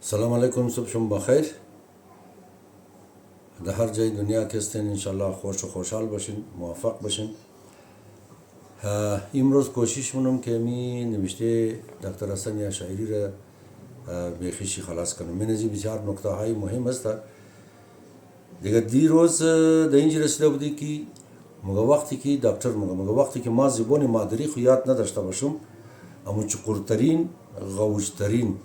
سلام علیکم، صبح شما بخیر. در هر جای دنیا که هستین انشالله خوش و خوشحال باشین، موفق باشین. امروز کوشش منم که می نوشته دکتر حسن یا شاعری را بیخیشی خلاص کنم. من از بسیار نکته های مهم است. دیگه دیروز در اینجا رسیده بودی که وقتی که دکتر وقتی که ما زبان مادری خو یاد نداشته باشم، اما چقورترین، غوجترین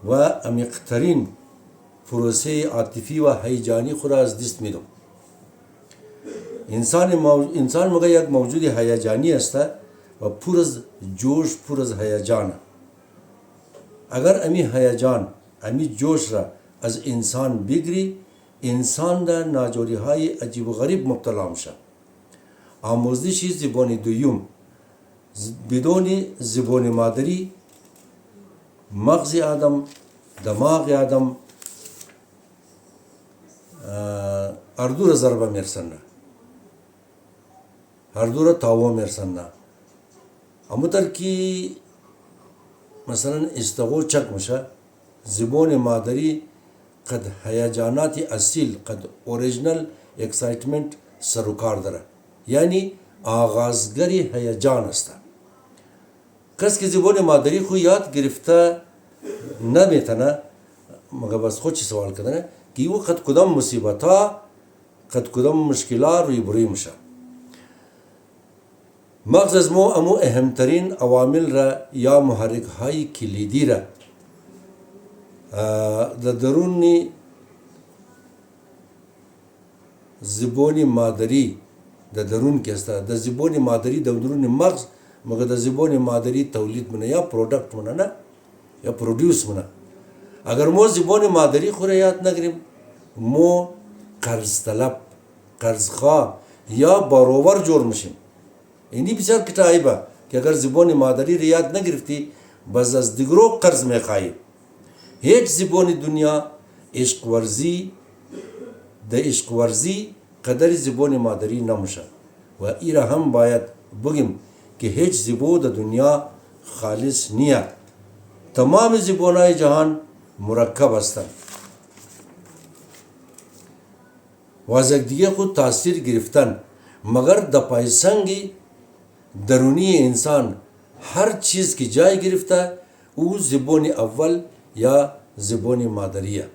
و عمیقترین پروسه عاطفی و هیجانی خود را از دست میدم. انسان مگه یک موجود هیجانی است و پر از جوش، پر از هیجان. اگر امی هیجان، امی جوش را از انسان بگیری، انسان در ناجوری های عجیب و غریب مبتلا میشه. آموزش زبان دویم بدون زبان مادری، مغز آدم، دماغ آدم اردو را ضربه میرسنه، اردو را تاوا میرسنه. اما تر کی مثلا استغو چک میشه، زبان مادری قد هیجانات اصیل، قد اوریجنل اکسایتمنت سروکار داره، یعنی آغازگری هیجان است. کس که زبان مادری خو یاد گرفته نمیتونه، مگه بس خود چی سوال کردنه که او قد کدام مصیبت ها، قد کدام مشکلات روی بروی میشه. مغز از امو اهمترین عوامل را یا محرک های کلیدی را در درون زبان مادری در درون که است، در زبان مادری در درون مغز، مگه در زبان مادری تولید منه یا پرودکت منه، نه یا پرودیوس منه. اگر ما زبان مادری خود یاد نگیریم، ما قرض طلب، قرض خواه یا باروور جور میشیم. اینی بسیار کتایبه که اگر زبان مادری را یاد نگرفتی، باز از دیگرو قرض میخواهی. هیچ زبان دنیا عشق ورزی در عشق ورزی قدر زبان مادری نمیشه. و ایرا هم باید بگیم که هیچ زبان در دنیا خالص نیه. تمام زبانهای جهان مرکب هستند و از دیگه خود تاثیر گرفتن، مگر در پایسنگ درونی انسان هر چیز که جای گرفته او زبان اول یا زبان مادریه.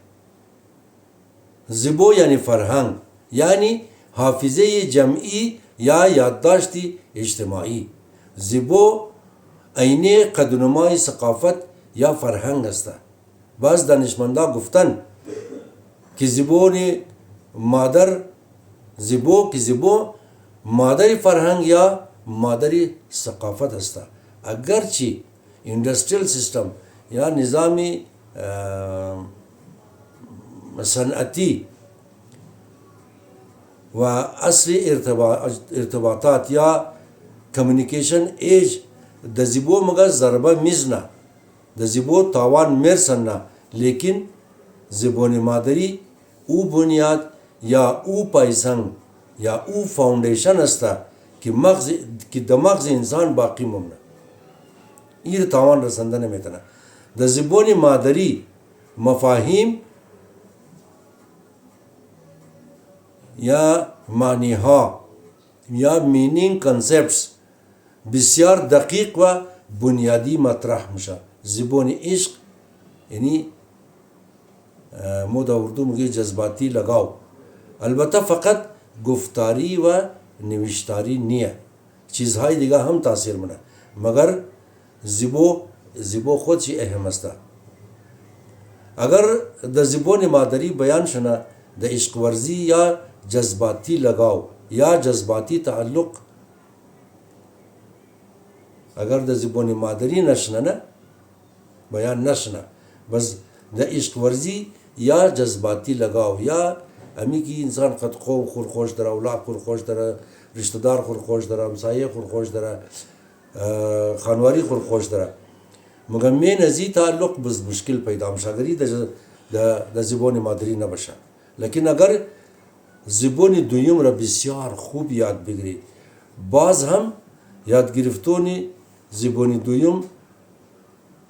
زبان یعنی فرهنگ، یعنی حافظه جمعی یا یادداشت اجتماعی. زبان عینه قدنمای ثقافت یا فرهنگ است. بعض دانشمندان گفتن که زبان مادر فرهنگ یا مادر ثقافت است. اگرچه اندستریال سیستم یا نظامی صنعتی و اصل ارتباطات یا کمیونیکیشن ایج د زبان مگه ضربه میزنه، د زبان تاوان میرسنه، لیکن زبان مادری او بنیاد یا او پایسنگ یا او فاوندیشن است که د مغز انسان باقی ممنه. این تاوان رسنده نمیتونه. د زبان مادری مفاهیم یا معنی ها یا مینینگ کانسپتس بسیار دقیق و بنیادی مطرح میشه. زبان عشق یعنی ما در اردو میگه جذباتی لگاو. البته فقط گفتاری و نوشتاری نیه، چیزهای دیگه هم تاثیر منه، مگر زبان خودش اهم است. اگر در زبان مادری بیان شنه در عشق ورزی یا جذباتی لگاو یا جذباتی تعلق، اگر در زبان مادری نشنه نه بیان نشنه، بس در عشق ورزی یا جذباتی لگاو یا امی که انسان قد قوم خور خوش داره، اولاد خور خوش داره، رشتہ دار خور خوش داره، همسایه خور خوش داره، خانواری خور خوش داره، مگر من ازی تعلق بس مشکل پیدا میشه اگری در زبان مادری نباشه. لیکن اگر زبان دویم را بسیار خوب یاد بگیری، باز هم یاد گرفتن زبان دویم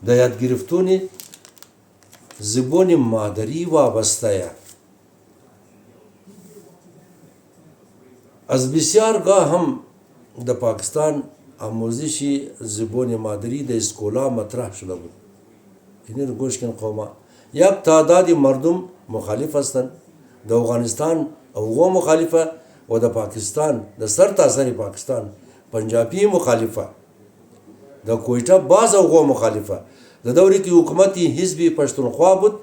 در یاد گرفتن زبون مادری وابسته از بسیارگاه هم در پاکستان آموزش زبان مادری در اسکولا مطرح شده بود. اینی رو گوش کن قوما یک تعدادی مردم مخالف هستند در افغانستان اوغو مخالفه و در پاکستان در سر تاثر پاکستان پنجابی مخالفه در کویتا باز اوغو مخالفه در دوری که حکومتی حزبی پشتونخوا بود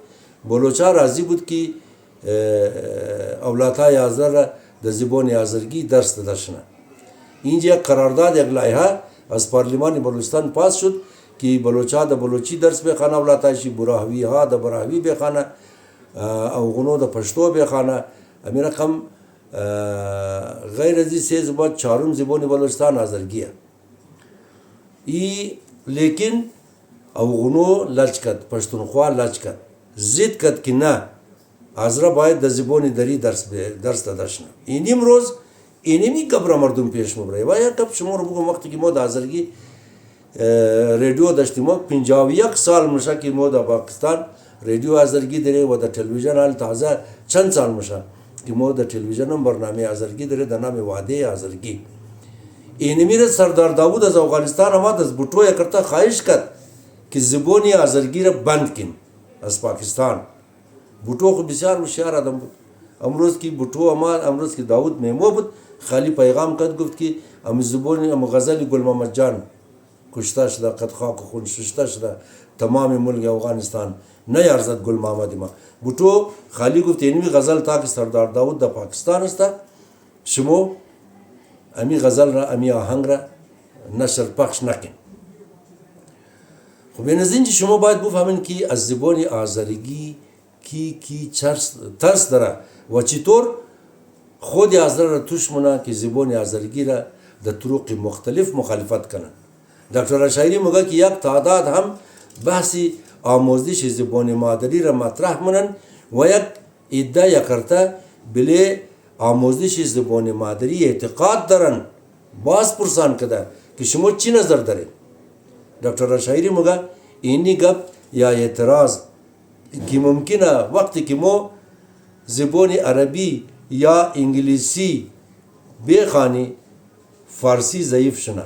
بلوچا راضی بود که اولادهای آذر در زبان آذرگی درس دادشنه. اینجا یک قرارداد یک لایحه از پارلمان بلوچستان پاس شد که بلوچا در بلوچی درس بخوانه اولادهایشی براهوی ها در براهوی بخوانه اوغنو در پشتو بخوانه امی رقم غیر از این سه زبان چهارم زبان بلوچستان آذرگیه ای لیکن اوغنو لج کرد پشتونخوا لج کرد ضد کرد که نه آذرا باید در زبان دری درس دادشنه. این امروز اینمی قبر مردم پیش مبره و یا کب شما رو بگم وقتی که ما در آذرگی رادیو داشتیم 51 سال میشه که ما در پاکستان رادیو آذرگی داره و در تلویزیون حال تازه چند سال میشه که ما در تلویزیون هم برنامه آذرگی داره در نام وعده آذرگی. اینمی را سردار داوود از افغانستان آمد از بوتو کرتا خواهش کرد که زبانی آذرگی را بند کن از پاکستان. بوتو خو بسیار هوشیار آدم بود. امروز کی بوتو آمد امروز کی داوود میمو بود خالی پیغام کرد گفت که ام زبان ام غزل گل محمد جان کشته شده قد خاک خون شسته شده تمام ملک افغانستان نیارزد گل محمد ما. بوتو خالی گفت اینمی غزل تا که سردار داوود در پاکستان است شما امی غزل را امی آهنگ را نشر پخش نکن. خب این از اینجا شما باید بفهمین که از زبان آذرگی کی ترس داره و چطور خود آذر را توش مونه که زبان آذرگی را در طرق مختلف مخالفت کنن. دکتر اشعری میگه که یک تعداد هم بحثی آموزش زبان مادری را مطرح منن و یک ادعا کرده بله آموزش زبان مادری اعتقاد دارن باز پرسان کده که شما چی نظر دارین. دکتر اشعری میگه اینی گپ یا اعتراض که ممکنه وقتی که ما زبان عربی یا انگلیسی بخوانی فارسی ضعیف شنه.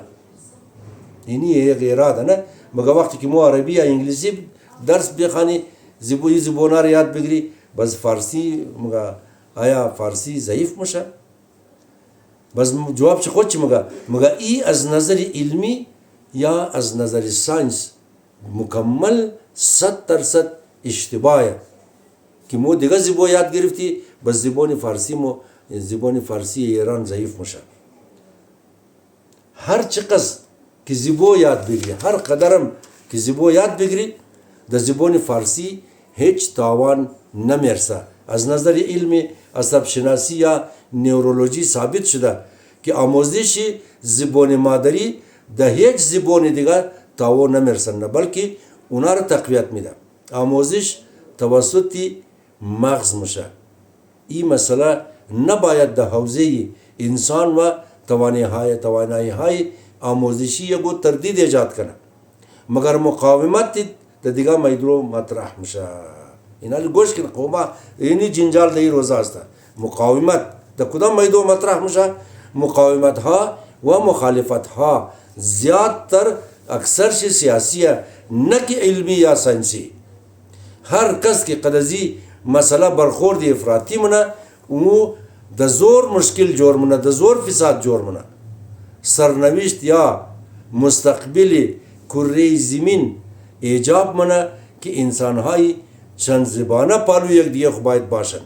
اینی یک اراده نه مگه وقتی که ما عربی یا انگلیسی درس بخوانی زبان را یاد بگیری بس فارسی مگه آیا فارسی ضعیف میشه؟ بس جواب چه خود چی مگه ای از نظر علمی یا از نظر ساینس مکمل 100% اشتباهه که ما دیگه زبان یاد گرفتی بس زبان فارسی ایران ضعیف میشه. هر چقدر که زبان یاد بگیری هر قدرم که زبان یاد بگیری در زبان فارسی هیچ تاوان نمیرسه. از نظر علمی عصب شناسی یا نورولوژی ثابت شده که آموزش زبان مادری در هیچ زبان دیگه تاوان نمیرسنه بلکه اونا را تقویت میده. آموزش توسط مغز میشه. این مسئله نباید در حوزه انسان و توانایی های آموزشی یکو تردید ایجاد کنه مگر مقاومت در دیگه میدرو مطرح میشه. اینا گوش کن قوما اینی جنجال در این روزه است. مقاومت در کدام میدرو مطرح میشه؟ مقاومت ها و مخالفت ها زیادتر اکثر سیاسیه نه که علمی یا ساینسی. هر کس که قدزی مسئله برخورد افراطی منه او د زور مشکل جوړ منه د زور فساد جوړ منه سرنوشت یا مستقبل کره زمین ایجاب منه که انسانهای چند زبانه پالو یک دیگه خو باید باشن.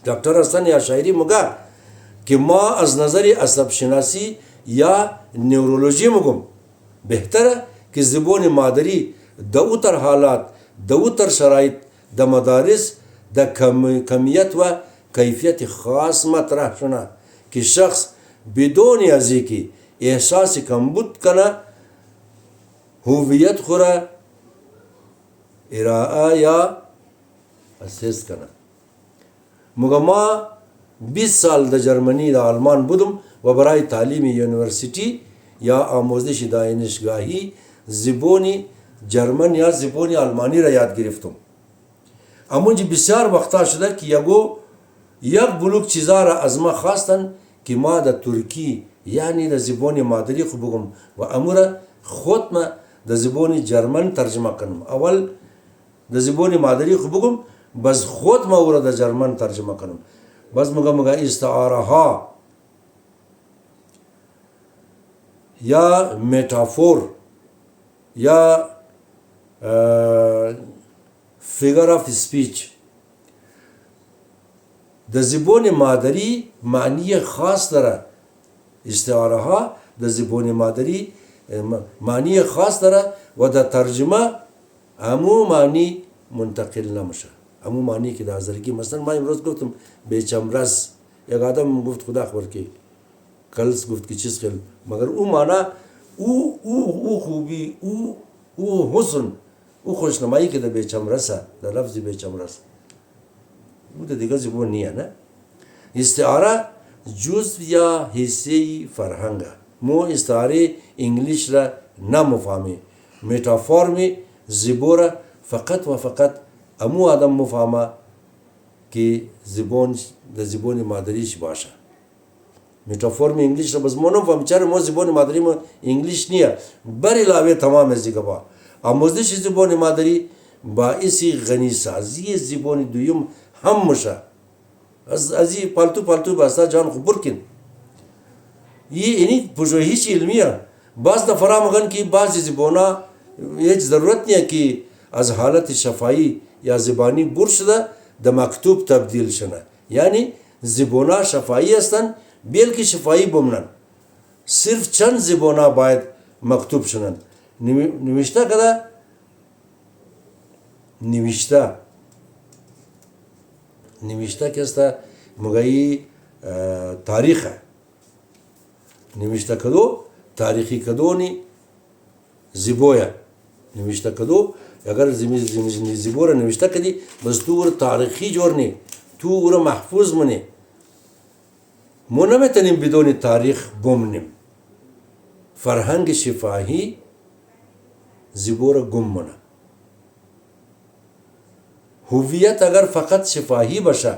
دکتر حسن اشعری میگه که ما از نظر عصب شناسی یا نورولوژی میگم بهتره که زبان مادری د اوتر حالات د اوتر شرایط د مدارس د کمیت و کیفیت خاص مطرح شونه که شخص بدون ازی که احساس کمبود کنه هویت خوره ارائه یا اسیس کنه. مگه ما 20 سال در جرمنی در آلمان بودم و برای تعلیم یونیورسیتی یا آموزش دانشگاهی زبانی جرمن یا زبان آلمانی را یاد گرفتم. امونجا بسیار وقتا شده که یک بلوک چیزا را از ما خواستن که ما در ترکی یعنی در زبان مادری خو بگم و امورا خود ما در زبان جرمن ترجمه کنم. اول در زبان مادری خو بگم بس خود ما او را در جرمن ترجمه کنم. بس مگه استعاره ها یا متافور یا فیگر آف سپیچ در زبان مادری معنی خاص داره. استعاره ها در زبان مادری معنی خاص داره و در ترجمه همو معنی منتقل نمیشه. همو معنی که در زرگی مثلا ما امروز گفتم بیچمرس، یک آدم گفت خدا خبر که کلس گفت که چیز خیل، مگر او معنی او خوبی او حسن او خوشنمایی که در بیچمرسه، در لفظ بیچمرس او در دیگه زبان نیه. نه استعاره جزء یا حصه فرهنگه. مو استعاره انگلیش را نمفهمی، متافور می زبوره فقط و فقط امو آدم مفهمه که زبان در زبان مادریش باشه. متافور می انگلیش را بس مو نمفهم، چرا مو زبان مادری مو انگلیش نیه، بر علاوه تمام از دیگه با آموزش زبان مادری باعث غنی سازی زبان دویم هم میشه. از این پالتو باستا جان خو برکن اینی پوجو هیچ علمیه. بعض دفعه مگن که بعض زبانا هیچ ضرورت نیه که از حالت شفایی یا زبانی بر شده در مکتوب تبدیل شنه. یعنی زبانا شفایی هستن بلکه شفایی بمنن، صرف چند زبانا باید مکتوب شنن. نوشته کده نوشته که است مگهی تاریخ نوشته کدو تاریخی کدونی زیبویا نوشته کدو اگر زیبورا نوشته کدی بس تو ور تاریخی جورنی تو ور محفوظ منی. ما نمیتونیم بدون تاریخ بمونیم. فرهنگ شفاهی زیبورا گم منه. هویت اگر فقط شفاهی باشه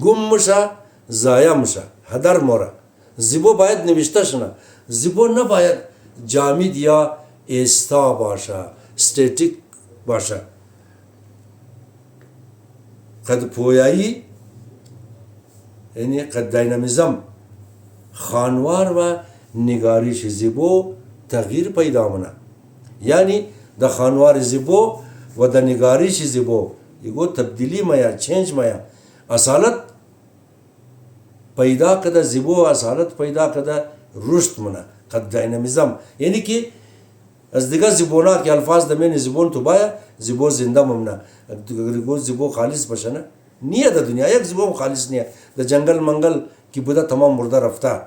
گم میشه، ضایع میشه، هدر موره. زیبا باید نوشته شنه. زیبا نباید جامد یا ایستا باشه، استاتیک باشه. قد پویایی یعنی قد دینامیزم خانوار و نگاریش زیبا تغییر پیدا منه. یعنی در خانوار زیبا و در نگاریش زیبا یگو تبدیلی مایا چینج مایا اصالت پیدا کده زیبا اصالت پیدا کده رشد منه قد دینامیزم. یعنی که از دیگه زیبونا که الفاظ دمین زیبون تو بایا زیبا زنده ممنه. اگر زیبا خالص باشه نه نیه در دنیا یک زیبا خالص نیه. در جنگل منگل کی بوده تمام مرده رفته.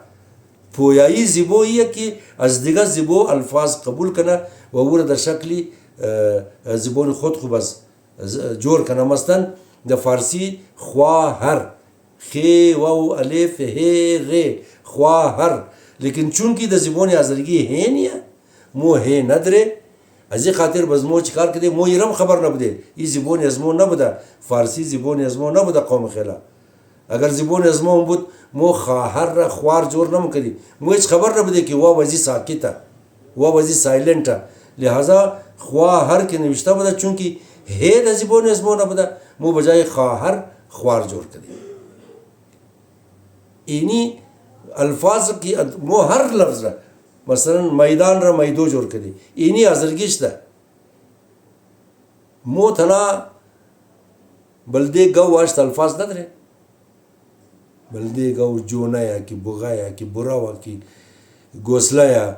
پویایی زیبا ایه که از دیگه زیبا الفاظ قبول کنه و او در شکلی زبان خود خوب از جور کنه. مثلا در فارسی خواهر خی واو الف ه ر خواهر، لیکن چون که در زبان ازرگی ه نیه مو ه نداره از این خاطر باز مو چیکار کده مو ایرم خبر نبوده این زبان از مو نبوده. فارسی زبان از مو نبوده قوم خیلا. اگر زبان از مو بود مو خواهر را خوار جور نمیکردی. مو هیچ خبر نبوده که وا وزی ساکته وا وزی سایلنته. لہذا خواهر که نوشته بوده چون که هی در زبان از مو نبوده مو بجای خواهر خوار جور کردی. اینی الفاظ کی مو هر لفظ را مثلا میدان را میدو جور کردی. اینی ازرگیش ده مو تنا بلده گو واشت الفاظ نداره. بلده گو جونه یا کی بغا یا کی برا و کی گوسله یا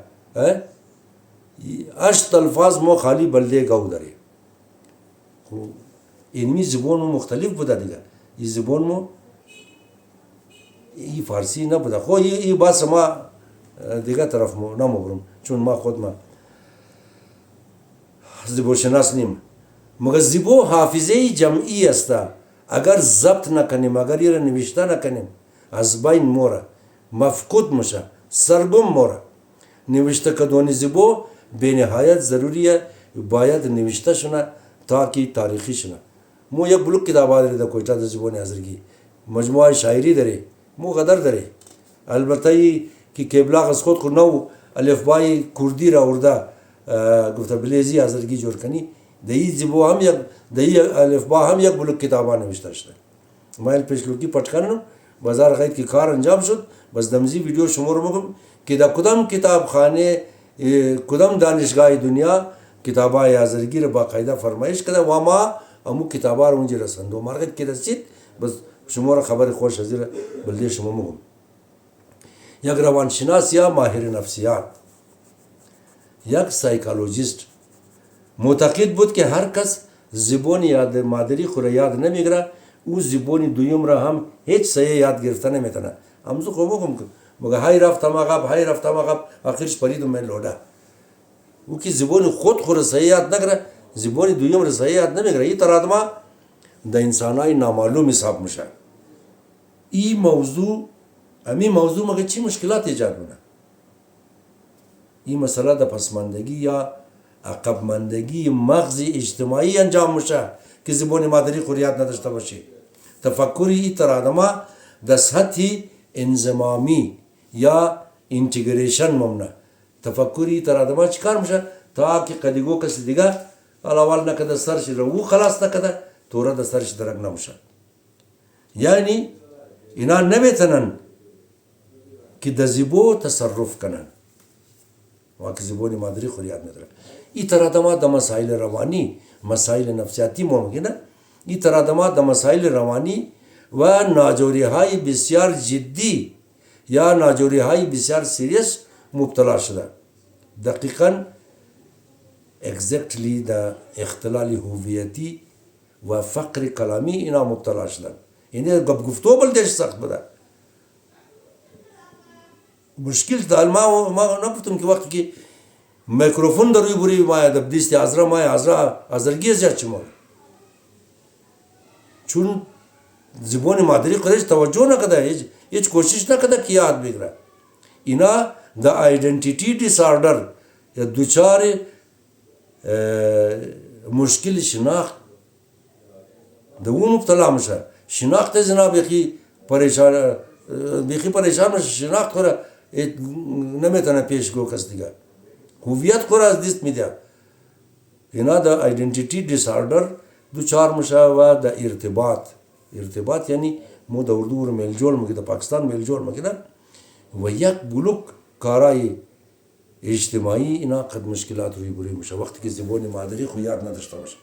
اشت الفاظ مو خالی بلده گو داره. اینمی زبان مو مختلف بوده دیگه. این زبان مو این فارسی نبوده. خو این باز ما دیگه طرف مو نموبرم چون ما خود ما زبان شناس نیم. مگر زبان حافظه جمعی است. اگر ضبط نکنیم اگر یه نوشته نکنیم از بین موره مفقود میشه، سرگم موره. نوشته کدوانی زبان به نهایت ضروریه باید نوشته شونه تا که تاریخی شونه. مو یک بلوک کتابا داره در کویتا در زبان آذرگی، مجموعه شاعری داره، مو قدر داره. البته ای که کبلاغ از خود نو الفبای کردی را ورده گفته بلیزی آذرگی جور کنی، دهی زبو هم یک دهی الفبا هم یک بلوک کتابا نوشته شده. مایل پیشلوکی پټ کردم بازار غید که کار انجام شد. بس دمزی ویدیو شما رو مگم که در کدام کتاب خانه کدام دانشگاه دنیا کتابای آذرگی را باقاعده فرمایش کرده و ما امو کتابا رو اونجا رساندو مارکت که رسید. بس شما را خبر خوش از بلده شما مگم. یک روانشناس یا ماهر نفسیات، یک سایکولوژیست معتقد بود که هر کس زبان یاد مادری خود یاد نمیگیره، او زبان دویم را هم هیچ صحیح یاد گرفته نمیتونه. همزو خوب بگم مگه های رفتم عقب آخرش پریدم من لوده. او که زبان خود صحیح یاد نگیره، زبان دویم را صحیح یاد نمیگیره. این طرح ما د انسانای نامعلوم حساب میشه. این موضوع مگه چی مشکلات ایجاد کنه؟ این مسئله د پسماندگی یا عقبماندگی مغز اجتماعی انجام میشه که زبان مادری خود یاد نداشته باشه. تفکری این طرح ما د سطح انضمامی یا انتگریشن ممنه. تفکری طرح ما چیکار میشه تا که قدیگو کسی دیگه اول نکده سرش رو خلاص نکده توره د سرش درک نمیشه. یعنی اینا نمیتونن که د زبو تصرف کنن و که زبان مادری خود یاد نداره. این طرح ما د مسائل روانی، مسائل نفسیاتی ممکنه. این طرح ما د مسائل روانی و ناجوری های بسیار جدی یا ناجوری های بسیار سیریس مبتلا شده. دقیقاً اگزکتلی د اختلال هویتی و فقر کلامی اینا مبتلا شدن. یعنی گفتو بلدش سخت بده. مشکل دال ما نگفتم که وقتی که میکروفون در روی بری ما دبدیستی ازرا ما آذرگی زیاد چمون چون زبان مادری خودش توجه نکرده، هیچ کوشش نکرده که یاد بگیره. اینا د آیدنتیتی دیساردر یا دوچار مشکل شناخت د اون مبتلا میشه. شناخت زنا بیخی پریشان میشه. شناخت خوره نمیتونه پیش گو کس دیگه. هویت خوره از دست میده. اینا د آیدنتیتی دیساردر دوچار میشه و د ارتباط یعنی مو د اردو رو میل جول میگه، د پاکستان میل جول میگه و یک بلوک کارای اجتماعی اینا قد مشکلات روی بری میشه وقتی که زبان مادری خو یاد نداشته باشه.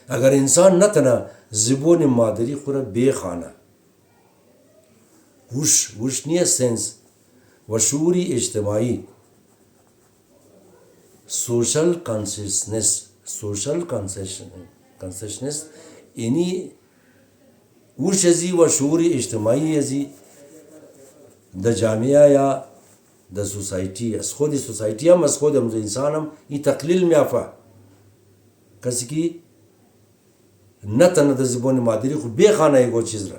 اگر انسان نتونه زبان مادری خو را بخوانه، وش نیه سنس و شعوری اجتماعی، سوشل کانسشنس اینی وش ازی و شعوری اجتماعی ازی د جامعه یا د سوسایتی از خود سوسایتی هم از خود انسان هم این تقلیل میافه کسی که نتنه د زبان مادری خو بخانه ایگو چیز را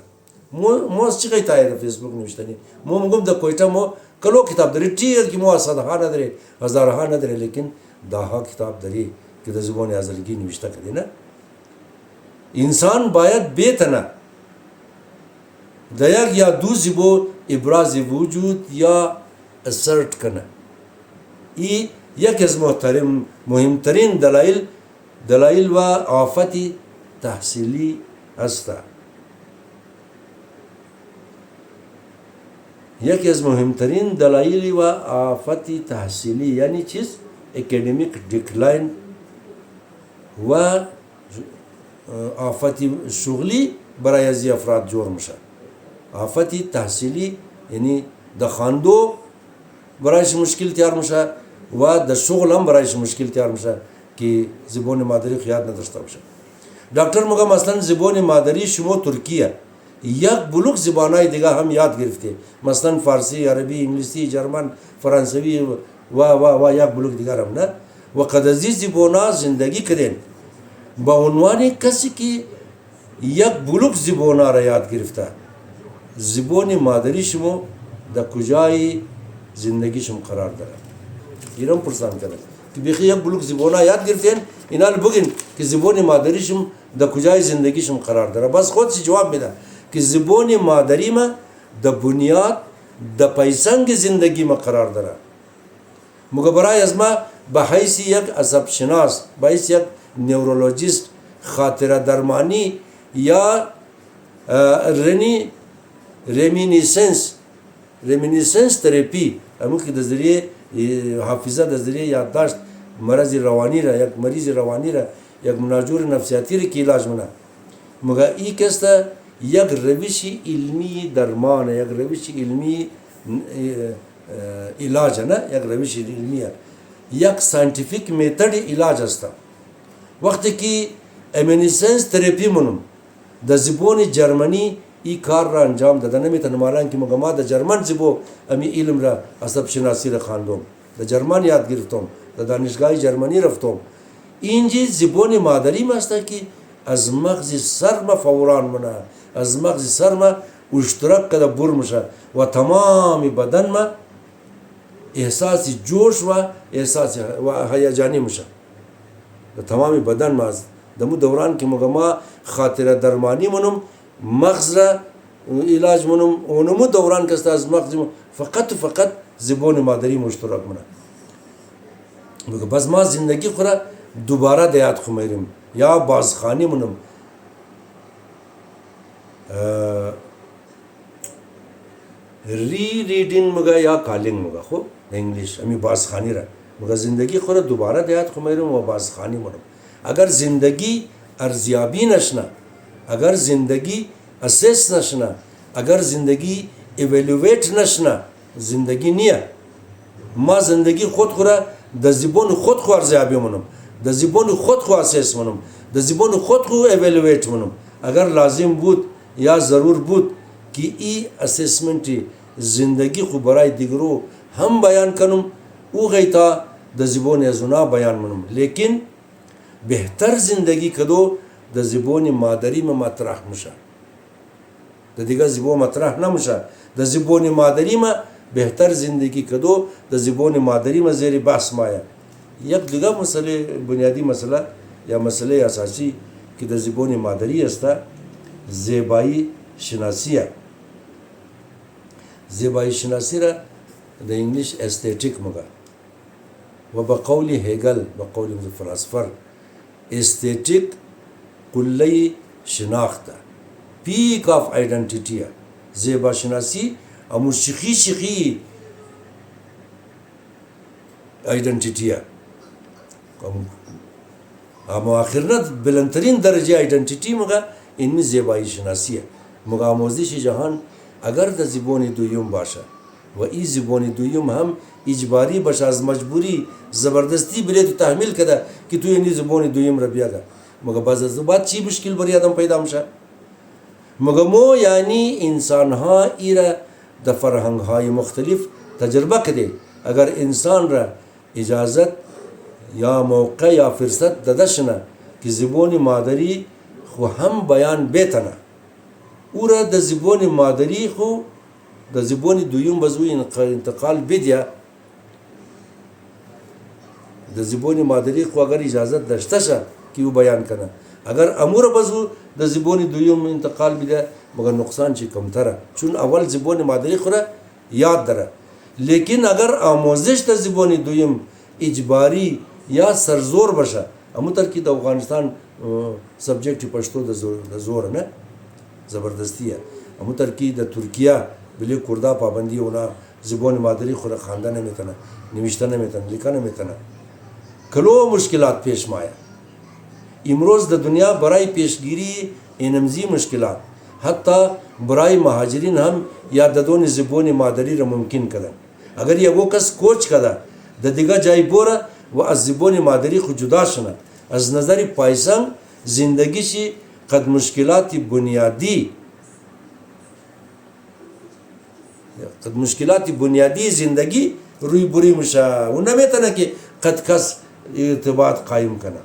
مو از چی قیتا ہے فیسبوک نوشتنی مو مگم د کویتا مو کلو کتاب داری ٹھیک که مو صدها نداره هزارها نداره لیکن داها کتاب داری که د زبان آذرگی نوشته کردی نه. انسان باید بتنه د یک یا دو زبو ابراز وجود یا اسرت کنه. ای یک از مهمترین دلایل و آفت تحصیلی است. یکی از مهمترین دلایل و آفت تحصیلی یعنی چیز اکادمیک دیکلاین و آفت شغلی برای از افراد جور میشه. آفت تحصیلی یعنی د خواندو برایش مشکل تیار میشه و د شغل هم برایش مشکل تیار میشه که زبان مادری یاد نداشته باشه. دکتر میگه مثلا زبان مادری شما ترکیه یک بلوک زبانای دیگه هم یاد گرفته، مثلا فارسی، عربی، انگلیسی، جرمن، فرانسوی و یک بلوک دیگر هم نه و قد از این زبانا زندگی کردن با عنوان کسی که یک بلوک زبانا را یاد گرفته. زبان مادری شما در کجای زندگی شما قرار داره؟ ایران پرسان کرده که بیخی یک بلوک زبانه یاد گرفتین اینا بگین که زبان مادریشم در کجای زندگیشم قرار داره. بس خودش جواب میده که زبان مادری ما در بنیاد در پیسنگ زندگی ما قرار داره. مگه برای از ما به حیث یک عصب شناس، به حیث یک نیورولوژیست، خاطره درمانی یا رمینیسنس تراپی همون که در ذریعه حافظه، در ذریعه یادداشت مرض روانی را، یک مریض روانی را، یک مناجور نفسیاتی را که علاج منه. مگه ای کسته یک روش علمی درمان، یک روش علمی علاج نه، یک روش علمی یک ساینتیفیک میتد علاج است. وقتی که امینیسنس تراپی منم در زبان جرمنی ای کار را انجام داده نمیتونه، مالان که مگه ما در جرمن زبان امی علم را عصب شناسی را خواندم، در جرمن یاد گرفتم، در دانشگاه جرمنی رفتم. اینجا زبان مادری ما است که از مغز سر ما فوران منه، از مغز سر ما اشتراک کده بر میشه و تمام بدن ما احساس جوش و احساس و هیجانی میشه. تمام بدن ما دمو دوران که مگه ما خاطره درمانی منم، مغز را علاج منم، اونمو دوران که است از مغز فقط زبان مادری مشترک منه. مگه بس ما زندگی خورا دوباره دیاد خمیریم یا بازخانی منم. ریڈنگ مگه یا کالینگ مگه خو انگلیش امی بازخانی را مگه زندگی خورا دوباره دیاد خمیرم و بازخانی منم. اگر زندگی ارزیابی نشنه، اگر زندگی اسیس نشنه، اگر زندگی ایوالویت نشنه، زندگی نیه. ما زندگی خود خورا در زبان خود خو ارزیابی منم، در زبان خود خو اسیس منم، در زبان خود خو ایوالویت منم. اگر لازم بود یا ضرور بود که ای اسسمنتی زندگی خو برای دیگرو هم بیان کنم او غیتا در زبان ازونا بیان منم. لیکن بهتر زندگی کدو در زبان مادری ما مطرح میشه، در دیگه زبان مطرح نمیشه. در زبان مادری ما بهتر زندگی کدو در زبان مادری ما زیر بحث مایا. یک دیگه مسئله، بنیادی مسئله یا مسئله اساسی که در زبان مادری است زیبایی شناسیه. زیبایی شناسی را در انگلیش استیتیک مگه و با قول هگل، با قول فلسفر استیتیک کلی شناخت پیک آف آیدنتیتی. زیبا شناسی امو شخی آیدنتیتی اما آخرنا بلندترین درجه آیدنتیتی مگه اینمی زیبایی شناسیه. مگه آموزش جهان اگر در زبان دویم باشه و این زبان دویم هم اجباری باشه، از مجبوری زبردستی بله تو تحمیل کده که تو این زبان دویم را بیاده، مگه باز از بعد چی مشکل بری آدم پیدا میشه. مگه مو یعنی انسان ها ایره در فرهنگ های مختلف تجربه کده. اگر انسان را اجازت یا موقع یا فرصت داده شنه که زبان مادری خو هم بیان بیتنه، او را در زبان مادری خو در زبان دویم بزوی انتقال بدیا. در زبان مادری خو اگر اجازت داشته شه که او بیان کنه، اگر امور بزو در زبان دویم انتقال بده مگر نقصان چی کمتره، چون اول زبان مادری خو را یاد داره. لیکن اگر آموزش در زبان دویم اجباری یا سرزور باشه، امو تر کی در افغانستان سبجیکت پشتو در زور نه زبردستیه، امو تر کی در ترکیه بلی کردا پابندی اونا زبان مادری خود خوانده نمیتونه، نوشته نمیتونه، لیکه نمیتونه. کلو مشکلات پیش مایا. امروز در دنیا برای پیشگیری اینمزی مشکلات حتی برای مهاجرین هم یاددون زبان مادری را ممکن کردن. اگر یه کس کوچ کرده در دیگه جای بوره و از زبان مادری خود جدا شنه، از نظر پایسان زندگیشی قد مشکلات بنیادی زندگی روی بری میشه و نمیتونه که قد کس ارتباط قایم کنه.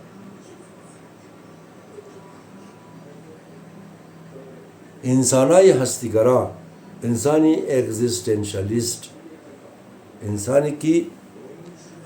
انسانای هستیگرا، انسانی اگزیستنشالیست، انسانی که